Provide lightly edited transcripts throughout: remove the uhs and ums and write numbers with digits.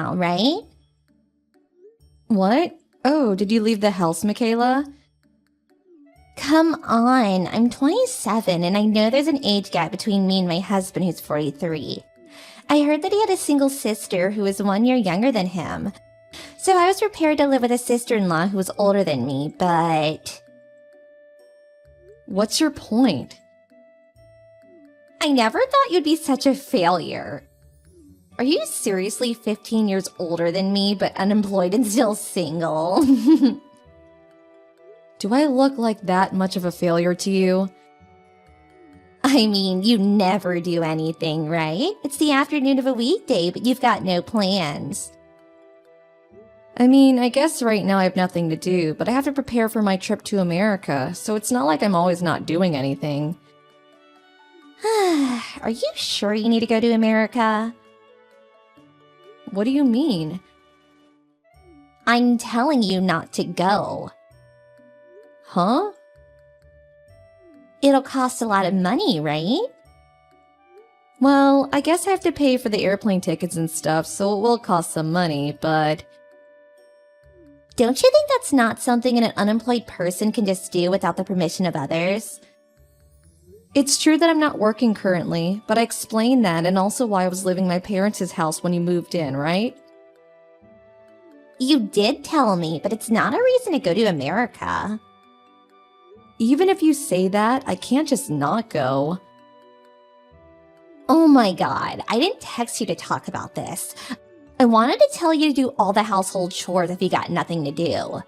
now, right? What? Oh, did you leave the house, Michaela? Come on, I'm 27 and I know there's an age gap between me and my husband who's 43. I heard that he had a single sister who was 1 year younger than him. So I was prepared to live with a sister-in-law who was older than me, but... What's your point? I never thought you'd be such a failure. Are you seriously 15 years older than me, but unemployed and still single? Do I look like that much of a failure to you? I mean, you never do anything, right? It's the afternoon of a weekday, but you've got no plans. I mean, I guess right now I have nothing to do, but I have to prepare for my trip to America, so it's not like I'm always not doing anything. Are you sure you need to go to America? What do you mean? I'm telling you not to go. Huh? It'll cost a lot of money, right? Well, I guess I have to pay for the airplane tickets and stuff, so it will cost some money, but... Don't you think that's not something an unemployed person can just do without the permission of others? It's true that I'm not working currently, but I explained that and also why I was living in my parents' house when you moved in, right? You did tell me, but it's not a reason to go to America. Even if you say that, I can't just not go. Oh my god, I didn't text you to talk about this. I wanted to tell you to do all the household chores if you got nothing to do.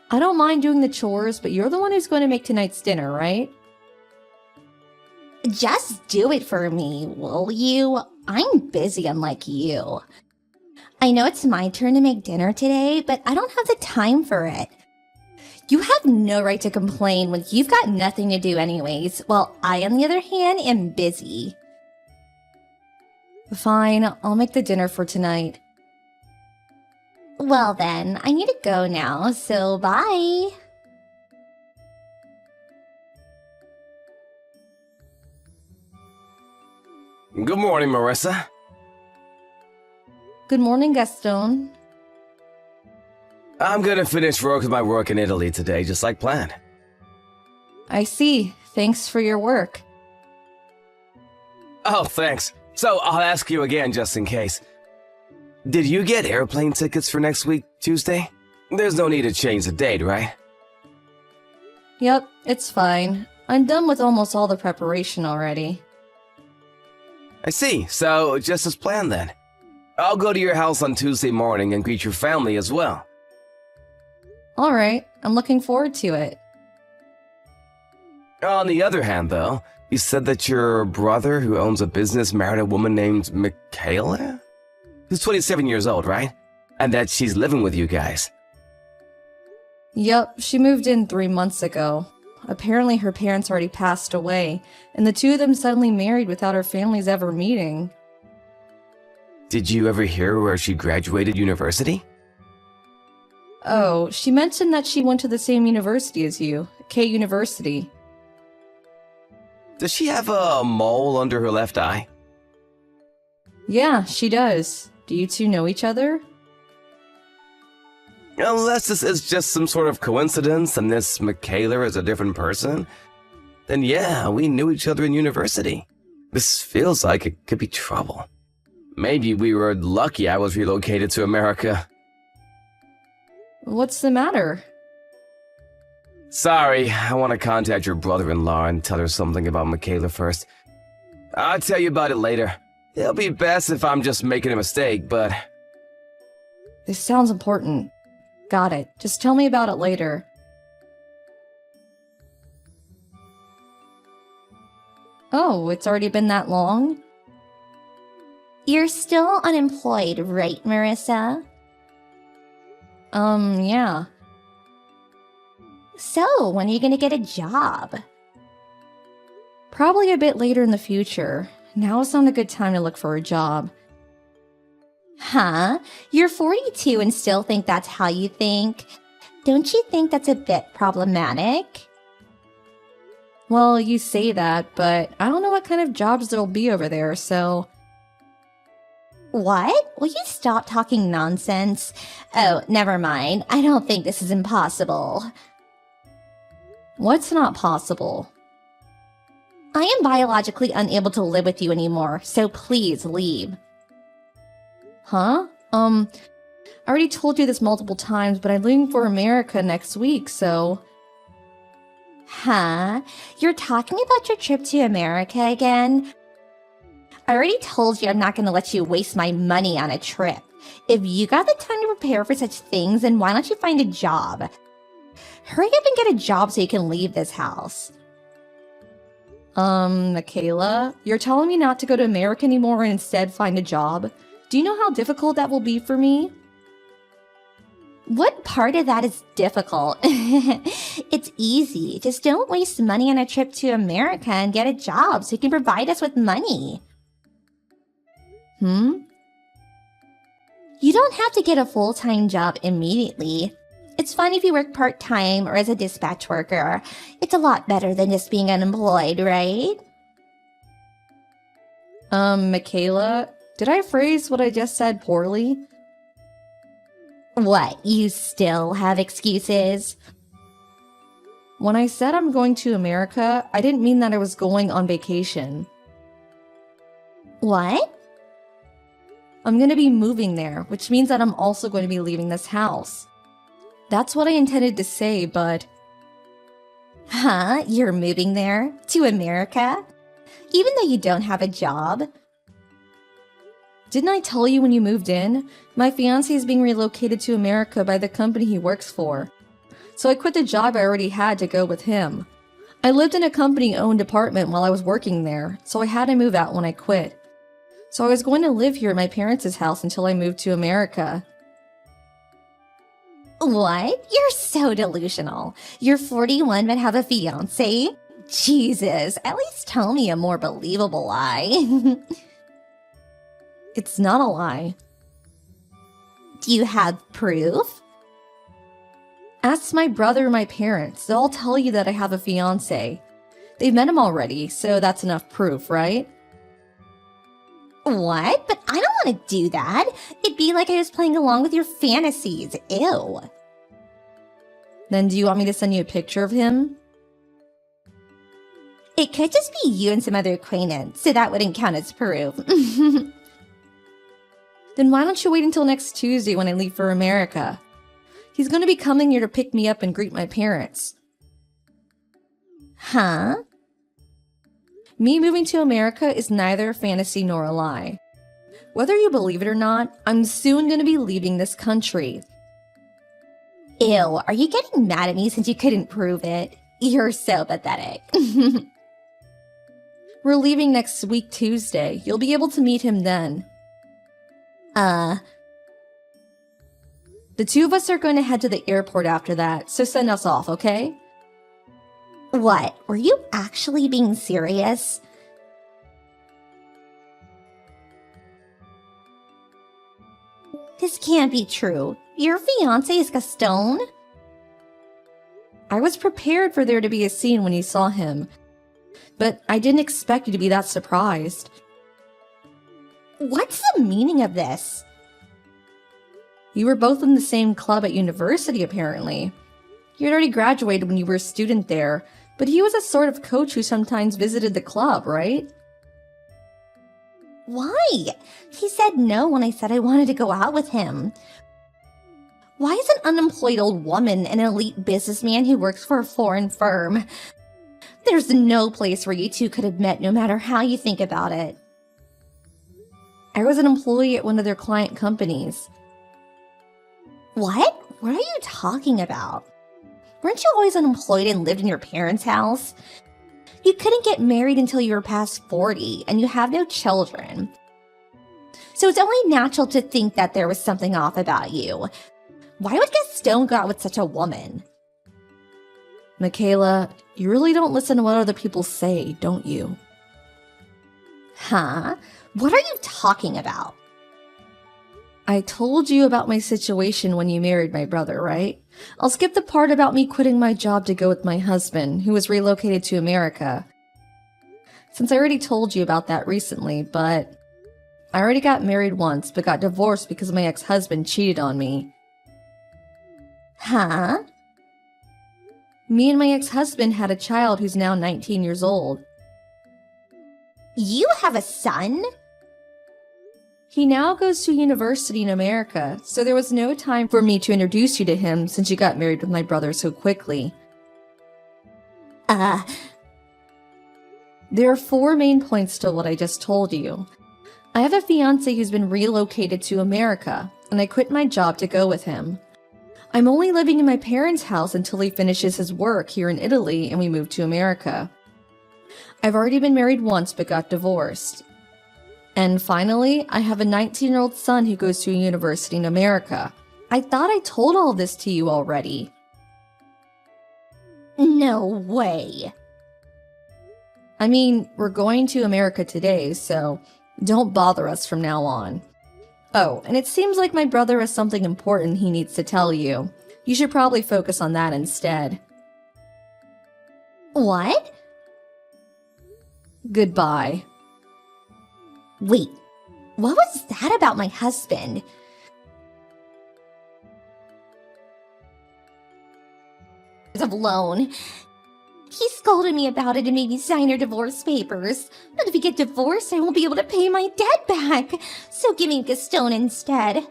I don't mind doing the chores, but you're the one who's going to make tonight's dinner, right? Just do it for me, will you? I'm busy unlike you. I know it's my turn to make dinner today, but I don't have the time for it. You have no right to complain when you've got nothing to do anyways, while I, on the other hand, am busy. Fine, I'll make the dinner for tonight. Well then, I need to go now, so bye! Good morning, Marissa. Good morning, Gaston. I'm gonna finish my work in Italy today, just like planned. I see. Thanks for your work. Oh, thanks. So, I'll ask you again just in case. Did you get airplane tickets for next week, Tuesday? There's no need to change the date, right? Yep, it's fine. I'm done with almost all the preparation already. I see. So, just as planned then. I'll go to your house on Tuesday morning and greet your family as well. Alright, I'm looking forward to it. On the other hand, though, you said that your brother who owns a business married a woman named Michaela? Who's 27 years old, right? And that she's living with you guys. Yup, she moved in 3 months ago. Apparently her parents already passed away, and the two of them suddenly married without her families ever meeting. Did you ever hear where she graduated university? Oh, she mentioned that she went to the same university as you, K University. Does she have a mole under her left eye? Yeah, she does. Do you two know each other? Unless this is just some sort of coincidence and this Michaela is a different person, then yeah, we knew each other in university. This feels like it could be trouble. Maybe we were lucky I was relocated to America. What's the matter? Sorry, I want to contact your brother-in-law and tell her something about Michaela first. I'll tell you about it later. It'll be best if I'm just making a mistake, but... This sounds important. Got it. Just tell me about it later. Oh, it's already been that long? You're still unemployed, right, Marissa? Yeah. So, when are you gonna get a job? Probably a bit later in the future. Now is not a good time to look for a job. Huh? You're 42 and still think that's how you think? Don't you think that's a bit problematic? Well, you say that, but I don't know what kind of jobs there'll be over there, so... What? Will you stop talking nonsense? Oh, never mind. I don't think this is impossible. What's not possible? I am biologically unable to live with you anymore, so please leave. Huh? I already told you this multiple times, but I'm leaving for America next week, so... Huh? You're talking about your trip to America again? I already told you I'm not going to let you waste my money on a trip. If you got the time to prepare for such things, then why don't you find a job? Hurry up and get a job so you can leave this house. Michaela, you're telling me not to go to America anymore and instead find a job? Do you know how difficult that will be for me? What part of that is difficult? It's easy. Just don't waste money on a trip to America and get a job so you can provide us with money. You don't have to get a full-time job immediately. It's fine if you work part-time or as a dispatch worker. It's a lot better than just being unemployed, right? Michaela, did I phrase what I just said poorly? What, you still have excuses? When I said I'm going to America, I didn't mean that I was going on vacation. What? I'm going to be moving there, which means that I'm also going to be leaving this house. That's what I intended to say, but... Huh? You're moving there? To America? Even though you don't have a job? Didn't I tell you when you moved in? My fiancé is being relocated to America by the company he works for. So I quit the job I already had to go with him. I lived in a company-owned apartment while I was working there, so I had to move out when I quit. So I was going to live here at my parents' house until I moved to America. What? You're so delusional. You're 41 but have a fiancé? Jesus, at least tell me a more believable lie. It's not a lie. Do you have proof? Ask my brother or my parents. They'll all tell you that I have a fiancé. They've met him already, so that's enough proof, right? What? But I don't want to do that. It'd be like I was playing along with your fantasies. Ew. Then do you want me to send you a picture of him? It could just be you and some other acquaintance, so that wouldn't count as proof. Then why don't you wait until next Tuesday when I leave for America? He's going to be coming here to pick me up and greet my parents. Huh? Me moving to America is neither a fantasy nor a lie. Whether you believe it or not, I'm soon going to be leaving this country. Ew, are you getting mad at me since you couldn't prove it? You're so pathetic. We're leaving next week Tuesday. You'll be able to meet him then. The two of us are going to head to the airport after that, so send us off, okay? What? Were you actually being serious? This can't be true. Your fiancé is Gaston? I was prepared for there to be a scene when you saw him, but I didn't expect you to be that surprised. What's the meaning of this? You were both in the same club at university, apparently. You had already graduated when you were a student there, but he was a sort of coach who sometimes visited the club, right? Why? He said no when I said I wanted to go out with him. Why is an unemployed old woman an elite businessman who works for a foreign firm? There's no place where you two could have met no matter how you think about it. I was an employee at one of their client companies. What? What are you talking about? Weren't you always unemployed and lived in your parents' house? You couldn't get married until you were past 40, and you have no children. So it's only natural to think that there was something off about you. Why would Gaston go out with such a woman? Michaela, you really don't listen to what other people say, don't you? Huh? What are you talking about? I told you about my situation when you married my brother, right? I'll skip the part about me quitting my job to go with my husband, who was relocated to America. Since I already told you about that recently, but I already got married once, but got divorced because my ex-husband cheated on me. Huh? Me and my ex-husband had a child who's now 19 years old. You have a son? He now goes to university in America, so there was no time for me to introduce you to him since you got married with my brother so quickly. There are 4 main points to what I just told you. I have a fiancé who's been relocated to America, and I quit my job to go with him. I'm only living in my parents' house until he finishes his work here in Italy and we move to America. I've already been married once but got divorced. And finally, I have a 19-year-old son who goes to a university in America. I thought I told all this to you already. No way. I mean, we're going to America today, so don't bother us from now on. Oh, and it seems like my brother has something important he needs to tell you. You should probably focus on that instead. What? Goodbye. Wait, what was that about my husband? Of loan. He scolded me about it and made me sign her divorce papers. But if we get divorced, I won't be able to pay my debt back. So give me Gaston instead.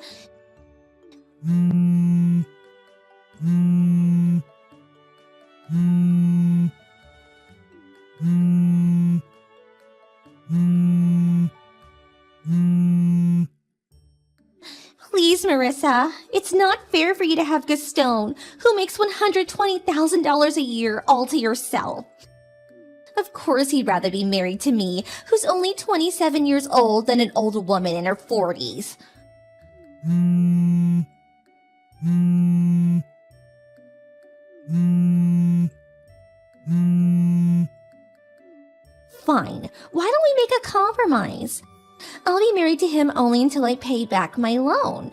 Please, Marissa. It's not fair for you to have Gaston, who makes $120,000 a year, all to yourself. Of course he'd rather be married to me, who's only 27 years old, than an old woman in her 40s. Fine. Why don't we make a compromise? I'll be married to him only until I pay back my loan.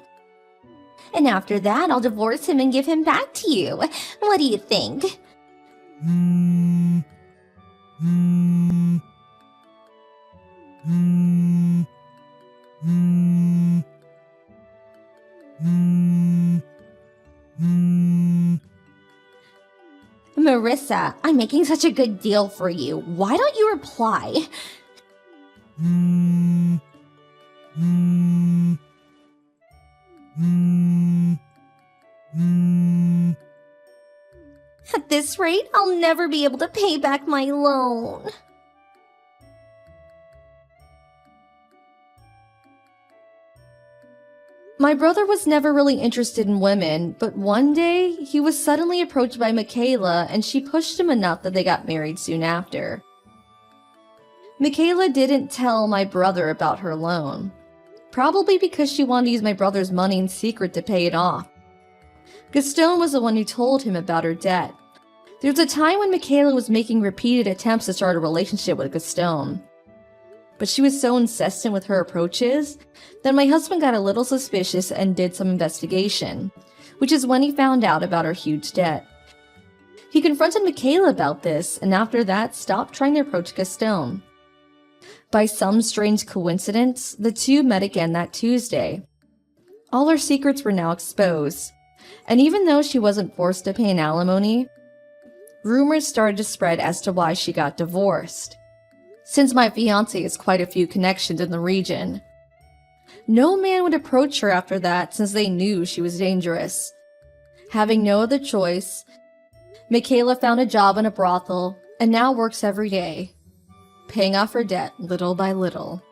And after that, I'll divorce him and give him back to you. What do you think? Marissa, I'm making such a good deal for you. Why don't you reply? At this rate, I'll never be able to pay back my loan. My brother was never really interested in women, but one day he was suddenly approached by Michaela and she pushed him enough that they got married soon after. Michaela didn't tell my brother about her loan, probably because she wanted to use my brother's money in secret to pay it off. Gaston was the one who told him about her debt. There was a time when Michaela was making repeated attempts to start a relationship with Gaston, but she was so insistent with her approaches that my husband got a little suspicious and did some investigation, which is when he found out about her huge debt. He confronted Michaela about this, and after that stopped trying to approach Gaston. By some strange coincidence, the two met again that Tuesday. All her secrets were now exposed, and even though she wasn't forced to pay an alimony, rumors started to spread as to why she got divorced. Since my fiancé has quite a few connections in the region, no man would approach her after that since they knew she was dangerous. Having no other choice, Michaela found a job in a brothel and now works every day, paying off her debt little by little.